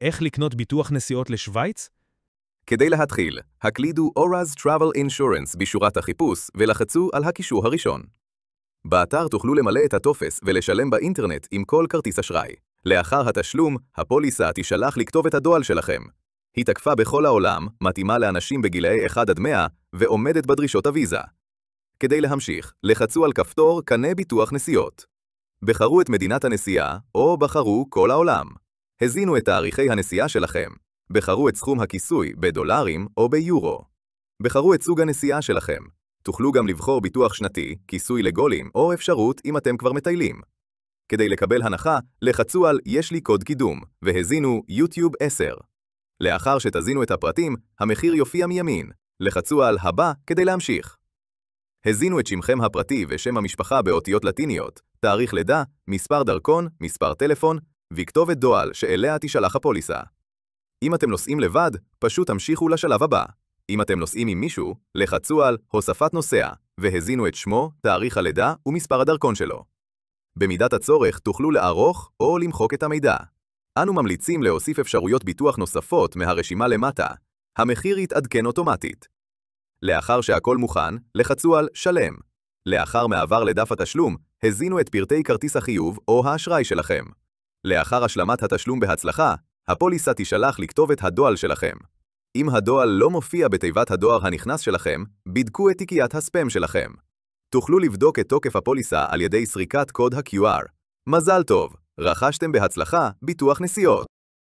איך לקנות ביטוח נסיעות לשוויץ? כדי להתחיל, הקלידו Oraz Travel Insurance בשורת החיפוש ולחצו על הקישור הראשון. באתר תוכלו למלא את הטופס ולשלם באינטרנט עם כל כרטיס אשראי. לאחר התשלום, הפוליסה תישלח לכתובת הדואל שלכם. היא תקפה בכל העולם, מתאימה לאנשים בגילאי 1 עד 100 ועומדת בדרישות הוויזה. כדי להמשיך, לחצו על כפתור קנה ביטוח נסיעות. בחרו את מדינת הנסיעה או בחרו כל העולם. הזינו את תאריכי הנסיעה שלכם. בחרו את סכום הכיסוי בדולרים או ביורו. בחרו את סוג הנסיעה שלכם. תוכלו גם לבחור ביטוח שנתי, כיסוי לגולים או אפשרות אם אתם כבר מטיילים. כדי לקבל הנחה, לחצו על יש לי קוד קידום והזינו יוטיוב 10. לאחר שתזינו את הפרטים, המחיר יופיע מימין. לחצו על הבא כדי להמשיך. הזינו את שמכם הפרטי ושם המשפחה באותיות לטיניות, תאריך לידה, מספר דרכון, מספר טלפון וכתובת דואל שאליה תישלח הפוליסה. אם אתם נוסעים לבד, פשוט תמשיכו לשלב הבא. אם אתם נוסעים עם מישהו, לחצו על הוספת נוסע והזינו את שמו, תאריך הלידה ומספר הדרכון שלו. במידת הצורך תוכלו לערוך או למחוק את המידע. אנו ממליצים להוסיף אפשרויות ביטוח נוספות מהרשימה למטה. המחיר יתעדכן אוטומטית. לאחר שהכל מוכן, לחצו על שלם. לאחר מעבר לדף התשלום, הזינו את פרטי כרטיס החיוב או האשראי שלכם. לאחר השלמת התשלום בהצלחה, הפוליסה תישלח לכתובת הדואל שלכם. אם הדואל לא מופיע בתיבת הדואר הנכנס שלכם, בדקו את תיקיית הספאם שלכם. תוכלו לבדוק את תוקף הפוליסה על ידי סריקת קוד ה-QR. מזל טוב, רכשתם בהצלחה ביטוח נסיעות.